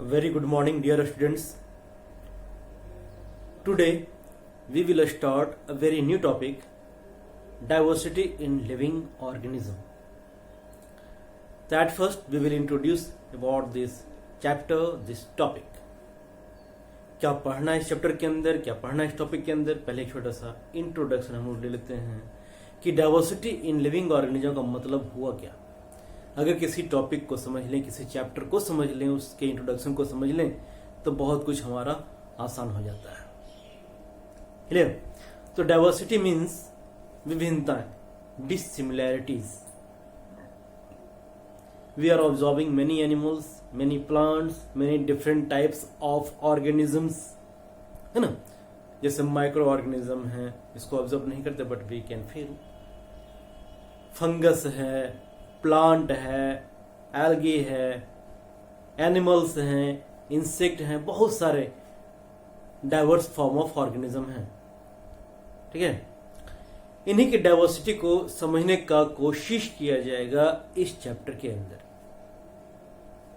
Very good morning, dear students. Today we will start a very new topic, diversity in living organism. So at first we will introduce about this chapter, this topic. क्या पढ़ना है इस chapter के अंदर, क्या पढ़ना है इस टॉपिक के अंदर, पहले एक छोटा सा इंट्रोडक्शन हम लोग ले लेते हैं कि डाइवर्सिटी इन लिविंग ऑर्गेनिज्म का मतलब हुआ क्या। अगर किसी टॉपिक को समझ लें, किसी चैप्टर को समझ लें, उसके इंट्रोडक्शन को समझ लें तो बहुत कुछ हमारा आसान हो जाता है। क्लियर? तो डाइवर्सिटी मीन्स विभिन्नताएं, dissimilarities. We are observing many animals, many plants, many different types of organisms, है ना। जैसे माइक्रो ऑर्गेनिज्म है, इसको ऑब्जर्व नहीं करते but we can feel. Fungus है, प्लांट है, एल्गी है, एनिमल्स हैं, इंसेक्ट हैं, बहुत सारे डाइवर्स फॉर्म ऑफ ऑर्गेनिज्म हैं। ठीक है, इन्हीं की डाइवर्सिटी को समझने का कोशिश किया जाएगा इस चैप्टर के अंदर।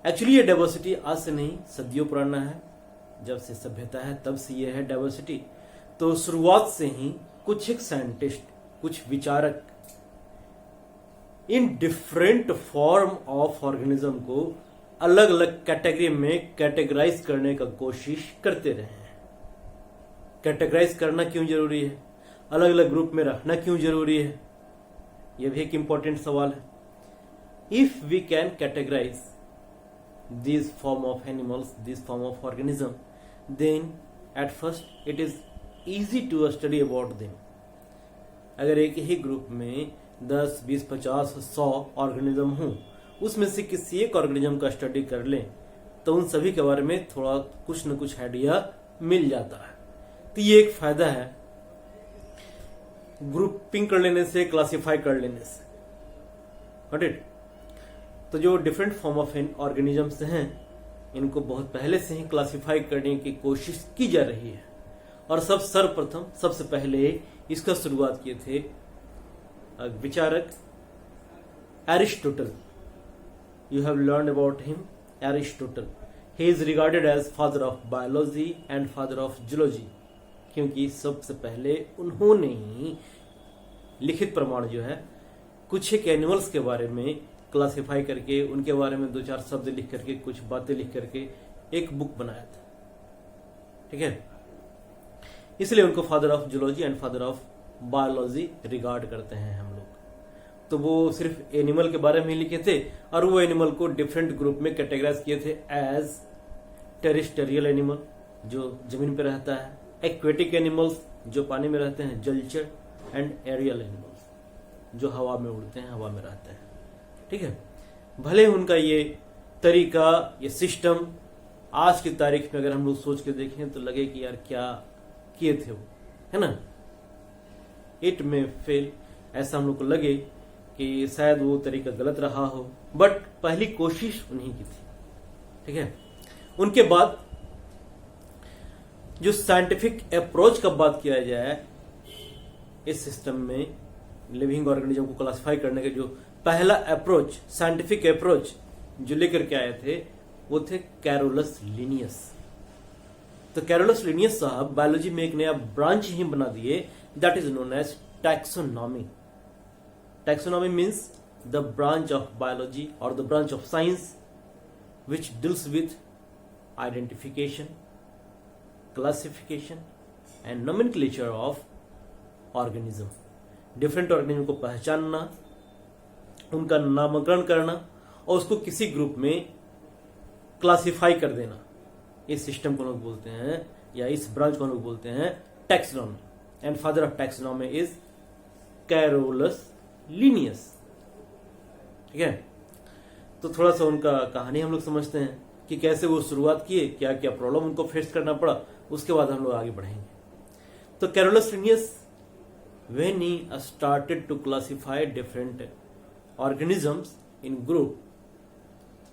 एक्चुअली ये डाइवर्सिटी आज से नहीं, सदियों पुराना है। जब से सभ्यता है तब से ये है डाइवर्सिटी। तो शुरुआत से ही कुछ एक साइंटिस्ट, कुछ विचारक in different form of organism को अलग अलग कैटेगरी में कैटेगराइज करने का कोशिश करते रहे हैं। कैटेगराइज करना क्यों जरूरी है, अलग अलग ग्रुप में रखना क्यों जरूरी है, यह भी एक इंपॉर्टेंट सवाल है। If we can categorise this form of animals, this form of organism, then at first it is easy to study about them. अगर एक ही ग्रुप में 10, 20, 50, 100 ऑर्गेनिज्म हों, उसमें से किसी एक ऑर्गेनिज्म का स्टडी कर लें तो उन सभी के बारे में थोड़ा कुछ न कुछ आइडिया मिल जाता है। तो ये एक फायदा है ग्रुपिंग कर लेने से, क्लासिफाई कर लेने से। Got it? तो जो डिफरेंट फॉर्म ऑफ ऑर्गेनिजम्स हैं, इनको बहुत पहले से ही क्लासिफाई करने की कोशिश की जा रही है। और सर्वप्रथम सबसे पहले इसका शुरुआत किए थे विचारक Aristotle. You have learn about him, Aristotle. He is regarded as father of biology and father of zoology, क्योंकि सबसे पहले उन्होंने ही लिखित प्रमाण जो है कुछ एक एनिमल्स के बारे में क्लासिफाई करके, उनके बारे में 2-4 शब्द लिख करके, कुछ बातें लिख करके एक बुक बनाया था। ठीक है, इसलिए उनको father of zoology and father of biology regard करते हैं हम लोग। तो वो सिर्फ एनिमल के बारे में ही लिखे थे और वो एनिमल को डिफरेंट ग्रुप में कैटेगराइज किए थे एज टेरेस्टेरियल एनिमल, जो जमीन पे रहता है, एक्वेटिक एनिमल्स, जो पानी में रहते हैं, जलचर, एंड एरियल एनिमल्स, जो हवा में उड़ते हैं, हवा में रहते हैं। ठीक है, भले उनका ये तरीका, ये सिस्टम आज की तारीख में अगर हम लोग सोच के देखें तो लगे कि यार क्या किए थे वो, है ना। इट में फेल, ऐसा हम लोग को लगे कि शायद वो तरीका गलत रहा हो, बट पहली कोशिश उन्हीं की थी। ठीक है, उनके बाद जो साइंटिफिक अप्रोच का बात किया जाए इस सिस्टम में लिविंग ऑर्गेनिज्म को क्लासिफाई करने का, जो पहला अप्रोच, साइंटिफिक अप्रोच जो लेकर के आए थे वो थे कैरोलस लिनियस। तो कैरोलस लिनियस साहब बायोलॉजी में एक नया ब्रांच ही बना दिए, that is known as taxonomy. Taxonomy means the branch of biology और the branch of science which deals with identification, classification and nomenclature of organism. Different organism को पहचानना, उनका नामकरण करना और उसको किसी ग्रुप में क्लासिफाई कर देना, इस सिस्टम को लोग बोलते हैं, या इस ब्रांच को लोग बोलते हैं taxonomy. And father of taxonomy is Carolus Linnaeus. ठीक है, तो थोड़ा सा उनका कहानी हम लोग समझते हैं कि कैसे वो शुरुआत किए, क्या क्या प्रॉब्लम उनको फेस करना पड़ा, उसके बाद हम लोग आगे बढ़ेंगे। तो Carolus Linnaeus when he started to classify different organisms in group,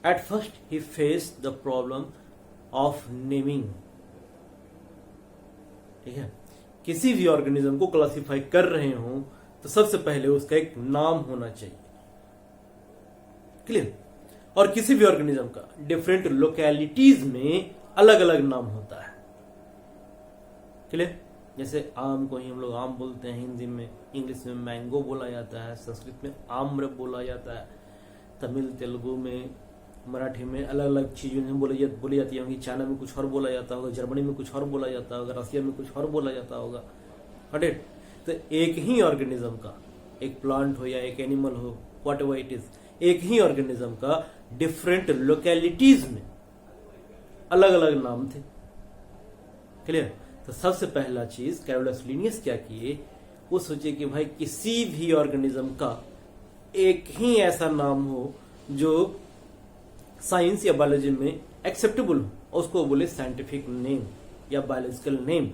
at first he faced the problem of naming. ठीक है, किसी भी ऑर्गेनिज्म को क्लासिफाई कर रहे हो तो सबसे पहले उसका एक नाम होना चाहिए। क्लियर? और किसी भी ऑर्गेनिज्म का डिफरेंट लोकेलिटीज में अलग अलग नाम होता है। क्लियर? जैसे आम को ही हम लोग आम बोलते हैं हिंदी में, इंग्लिश में मैंगो बोला जाता है, संस्कृत में आम्र बोला जाता है, तमिल तेलुगु में, मराठी में अलग अलग चीजें बोली जाती होंगी, चाइना में कुछ और बोला जाता होगा, जर्मनी में कुछ और बोला जाता होगा, रसिया में कुछ और बोला जाता होगा। राइट? तो एक ही ऑर्गेनिज्म का, एक प्लांट हो या एक एनिमल हो, वॉट एवर इट इज, एक ही ऑर्गेनिज्म का डिफरेंट लोकेलिटीज में अलग अलग नाम थे। क्लियर? तो सबसे पहला चीज कैरोलस लिनियस क्या किए, वो सोचे कि भाई किसी भी ऑर्गेनिज्म का एक ही ऐसा नाम हो जो साइंस या बायोलॉजी में एक्सेप्टेबल हो, उसको बोले साइंटिफिक नेम या बायोलॉजिकल नेम।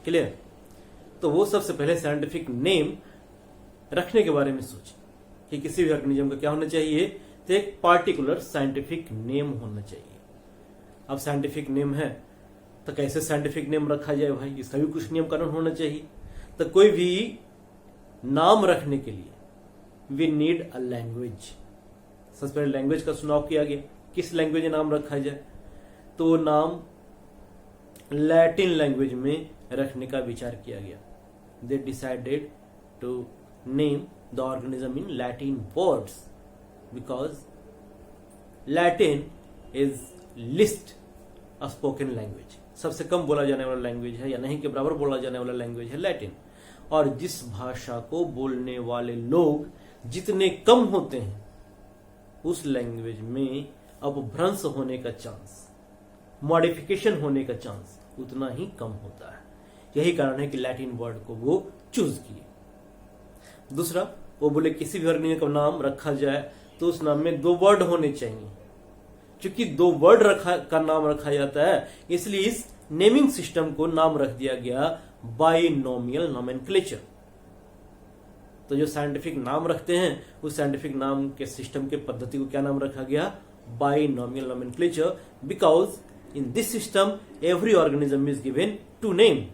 क्लियर? तो वो सबसे पहले साइंटिफिक नेम रखने के बारे में सोचे कि किसी भी ऑर्गेनिज्म का क्या होना चाहिए, तो एक पार्टिकुलर साइंटिफिक नेम होना चाहिए। अब साइंटिफिक नेम है तो कैसे साइंटिफिक नेम रखा जाए भाई, इसका भी कुछ नियम कानून होना चाहिए। तो कोई भी नाम रखने के लिए वी नीड अ लैंग्वेज। सबसे पहले लैंग्वेज का चुनाव किया गया, किस लैंग्वेज में नाम रखा जाए, तो नाम लैटिन लैंग्वेज में रखने का विचार किया गया। They decided to name the organism in Latin words because Latin is least a spoken language, सबसे कम बोला जाने वाला लैंग्वेज है या नहीं के बराबर बोला जाने वाला लैंग्वेज है लैटिन। और जिस भाषा को बोलने वाले लोग जितने कम होते हैं उस लैंग्वेज में अपभ्रंश होने का चांस, मॉडिफिकेशन होने का चांस उतना ही कम होता है। यही कारण है कि लैटिन वर्ड को वो चूज किए। दूसरा, वो बोले किसी भी ऑर्गेनिज्म का नाम रखा जाए तो उस नाम में 2 वर्ड होने चाहिए। क्योंकि 2 वर्ड का नाम रखा जाता है, इसलिए इस नेमिंग सिस्टम को नाम रख दिया गया बाइनोमियल नोमेनक्लेचर। तो जो साइंटिफिक नाम रखते हैं उस साइंटिफिक नाम के सिस्टम के पद्धति को क्या नाम रखा गया, binomial nomenclature, because in this system every organism is given 2 name.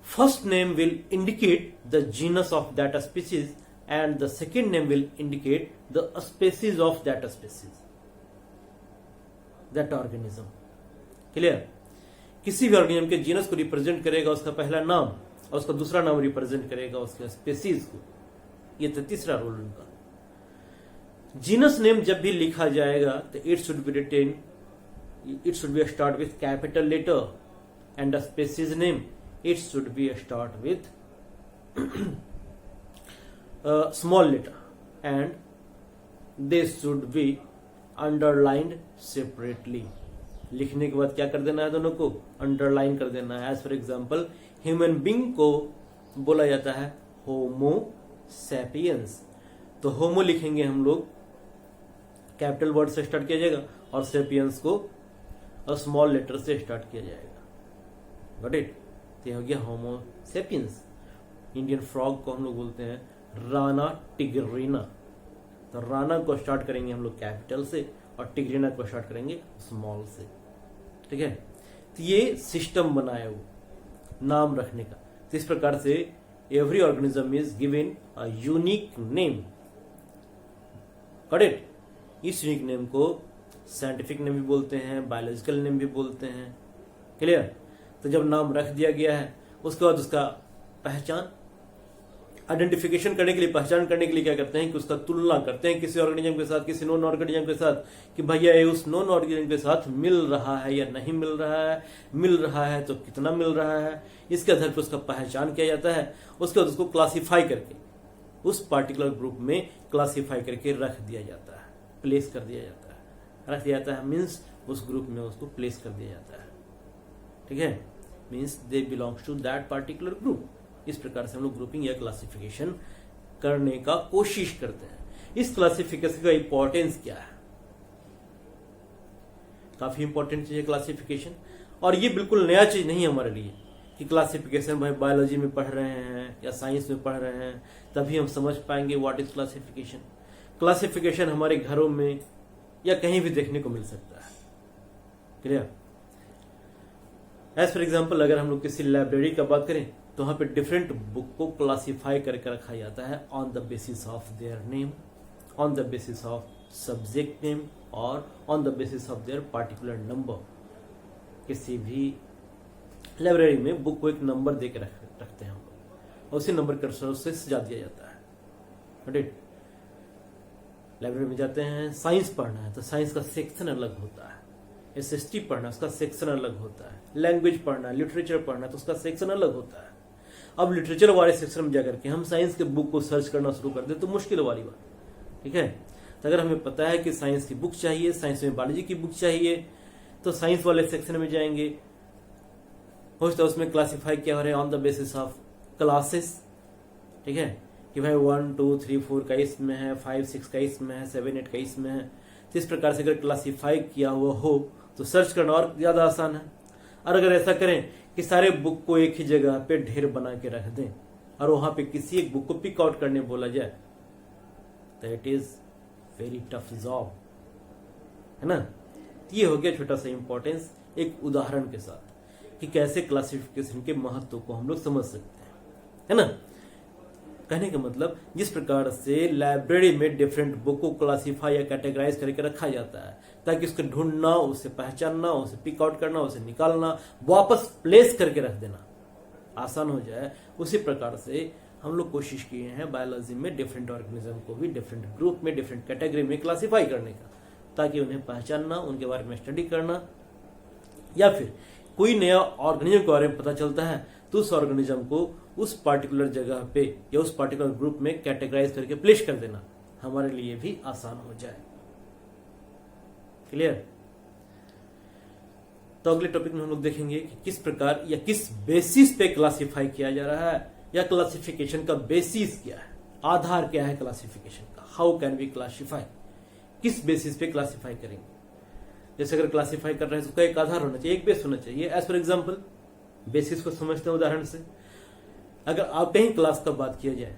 First name will indicate the genus of that species and the second name will indicate the species of that species, that organism. Clear? किसी भी organism के genus को represent करेगा उसका पहला नाम और उसका दूसरा नाम रिप्रेजेंट करेगा उसके स्पेसीज को। ये तो तीसरा रोल उनका। जीनस नेम जब भी लिखा जाएगा तो it should be written, it should be start with capital letter and the species name it should be start with small letter and they should be underlined separately. लिखने के बाद क्या कर देना है, दोनों को अंडरलाइन कर देना है। As for example human being को बोला जाता है होमो सैपियंस, तो होमो लिखेंगे हम लोग कैपिटल वर्ड से स्टार्ट किया जाएगा और सैपियंस को स्मॉल लेटर से स्टार्ट किया जाएगा। Got it? तो हो गया होमो सेपियंस। इंडियन फ्रॉग को हम लोग बोलते हैं राना टिग्रीना, तो राना को स्टार्ट करेंगे हम लोग कैपिटल से और टिग्रीना को स्टार्ट करेंगे स्मॉल से। ठीक है? तो ये सिस्टम बनाया वो नाम रखने का। तो इस प्रकार से every organism is given a unique name. Got it? इस यूनिक नेम को साइंटिफिक नेम भी बोलते हैं, बायोलॉजिकल नेम भी बोलते हैं। क्लियर? तो जब नाम रख दिया गया है उसके बाद उसका पहचान, आइडेंटिफिकेशन करने के लिए, पहचान करने के लिए क्या करते हैं कि उसका तुलना करते हैं किसी ऑर्गेनिज्म के साथ, किसी नॉन ऑर्गेनिज्म के साथ, कि भैया ये उस नॉन ऑर्गेनिज्म के साथ मिल रहा है या नहीं मिल रहा है, मिल रहा है तो कितना मिल रहा है। इसके आधार पर उसका पहचान किया जाता है। उसके बाद उसको क्लासीफाई करके उस पार्टिकुलर ग्रुप में क्लासीफाई करके रख दिया जाता है, प्लेस कर दिया जाता है। रख दिया जाता है मीन्स उस ग्रुप में उसको प्लेस कर दिया जाता है। ठीक है? Means they belongs to that particular group. इस प्रकार से हम लोग ग्रुपिंग या क्लासिफिकेशन करने का कोशिश करते हैं। इस क्लासिफिकेशन का इंपॉर्टेंस क्या है? काफी इंपॉर्टेंट चीज है क्लासिफिकेशन, और ये बिल्कुल नया चीज नहीं है हमारे लिए कि क्लासिफिकेशन भाई बायोलॉजी में पढ़ रहे हैं या साइंस में पढ़ रहे हैं तभी हम समझ पाएंगे व्हाट इज क्लासिफिकेशन। क्लासिफिकेशन हमारे घरों में या कहीं भी देखने को मिल सकता है। क्लियर? एज फॉर एग्जाम्पल अगर हम लोग किसी लाइब्रेरी का बात करें तो वहां पे डिफरेंट बुक को क्लासिफाई करके रखा जाता है on the basis of their name on the basis of subject name और on the basis of their particular number. किसी भी लाइब्रेरी में बुक को एक नंबर दे के रखते हैं हम लोग, उसी नंबर के अनुसार उससे सजा दिया जाता है। राइट, लाइब्रेरी में जाते हैं, साइंस पढ़ना है तो साइंस का सेक्शन अलग होता है, एसएसटी पढ़ना है उसका सेक्शन अलग होता है, लैंग्वेज पढ़ना है, लिटरेचर पढ़ना है तो उसका सेक्शन अलग होता है। अब लिटरेचर वाले सेक्शन में जाकर के हम साइंस के बुक को सर्च करना शुरू कर दे तो मुश्किल वाली बात, ठीक है। तो अगर हमें पता है कि साइंस की बुक चाहिए, साइंस में बायोलॉजी की बुक चाहिए, तो साइंस वाले सेक्शन में जाएंगे। हो सकता है उसमें क्लासीफाई किया हो रहा है on the basis of classes, ठीक है, कि भाई 1 2 3 4 का इसमें है, 5 6 का इसमें है, 7 8 का इसमें है। तो इस प्रकार से अगर क्लासीफाई किया हुआ हो तो सर्च करना और ज्यादा आसान है। और अगर ऐसा करें कि सारे बुक को एक ही जगह पे ढेर बना के रख दें और वहां पे किसी एक बुक को पिक आउट करने बोला जाए तो it is very tough job, है ना। ये हो गया छोटा सा इंपॉर्टेंस एक उदाहरण के साथ कि कैसे क्लासिफिकेशन के महत्व को हम लोग समझ सकते हैं, है ना। कहने का मतलब जिस प्रकार से लाइब्रेरी में डिफरेंट बुक को क्लासीफाई या कैटेगराइज करके रखा जाता है ताकि उसको ढूंढना, उसे पहचानना, उसे पिक आउट करना, उसे निकालना, वापस प्लेस करके रख देना आसान हो जाए, उसी प्रकार से हम लोग कोशिश किए हैं बायोलॉजी में डिफरेंट ऑर्गेनिज्म को भी डिफरेंट ग्रुप में, डिफरेंट कैटेगरी में क्लासीफाई करने का, ताकि उन्हें पहचानना, उनके बारे में स्टडी करना, या फिर कोई नया ऑर्गेनिज्म के बारे में पता चलता है तो उस ऑर्गेनिज्म को उस पार्टिकुलर जगह पे या उस पार्टिकुलर ग्रुप में कैटेगराइज करके प्लेस कर देना हमारे लिए भी आसान हो जाए। क्लियर। तो अगले टॉपिक में हम लोग देखेंगे कि किस प्रकार या किस बेसिस पे क्लासिफाई किया जा रहा है, या क्लासिफिकेशन का बेसिस क्या है, आधार क्या है क्लासिफिकेशन का, हाउ कैन वी क्लासिफाई, किस बेसिस पे क्लासिफाई करेंगे। जैसे अगर क्लासिफाई कर रहे हैं तो उसका एक आधार होना चाहिए, एक बेस होना चाहिए। एज फॉर एग्जाम्पल बेसिस को समझते हैं उदाहरण से। अगर आप कहीं क्लास का बात किया जाए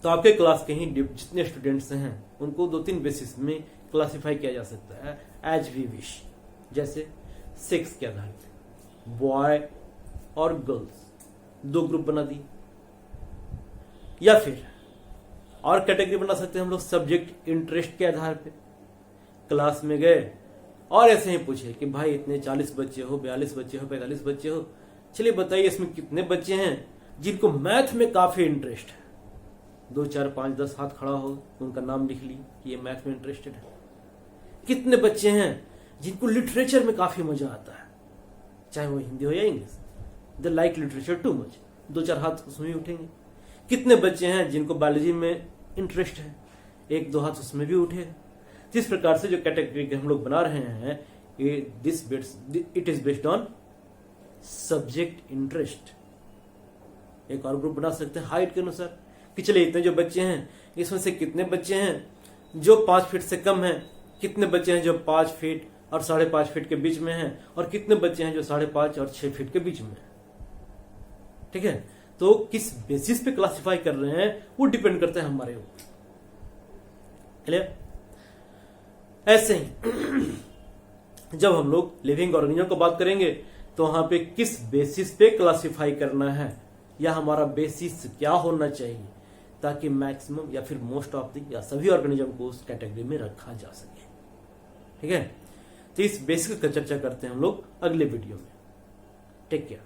तो आपके क्लास के ही जितने स्टूडेंट्स हैं उनको 2-3 बेसिस में क्लासिफाई किया जा सकता है एज वी विश। जैसे सेक्स के आधार पर बॉय और गर्ल्स 2 ग्रुप बना दी, या फिर और कैटेगरी बना सकते हैं हम लोग सब्जेक्ट इंटरेस्ट के आधार पे। क्लास में गए और ऐसे ही पूछे कि भाई इतने 40 बच्चे हो, 42 बच्चे हो, 45 बच्चे हो, चलिए बताइए इसमें कितने बच्चे हैं जिनको मैथ में काफी इंटरेस्ट है। 2 4 5 10 हाथ खड़ा हो, उनका नाम लिख ली कि ये मैथ में इंटरेस्टेड है। कितने बच्चे हैं जिनको लिटरेचर में काफी मजा आता है, चाहे वो हिंदी हो या English, they like literature too much, 2 4 हाथ उसमें भी उठेंगे। कितने बच्चे हैं जिनको बायोलॉजी में इंटरेस्ट है, 1 2 हाथ उसमें भी उठेगा। इस प्रकार से जो कैटेगरी हम लोग बना रहे हैं it is based on subject interest. एक और ग्रुप बना सकते हैं हाइट के अनुसार कि चलिए इतने जो बच्चे हैं इसमें से कितने बच्चे हैं जो 5 फीट से कम हैं, कितने बच्चे हैं जो 5 फीट और 5.5 फीट के बीच में हैं, और कितने बच्चे हैं जो 5.5 और 6 फीट के बीच में हैं। ठीक है, तो किस बेसिस पे क्लासिफाई कर रहे हैं वो डिपेंड करता है हमारे ऊपर। क्लियर। ऐसे ही जब हम लोग लिविंग ऑर्गेनिज्म को बात करेंगे तो वहां पे किस बेसिस पे क्लासिफाई करना है या हमारा बेसिस क्या होना चाहिए ताकि मैक्सिमम या फिर मोस्ट ऑफ द या सभी ऑर्गेनिज्म को उस कैटेगरी में रखा जा सके। ठीक है, तो इस बेसिक का चर्चा करते हैं हम लोग अगले वीडियो में। Take care.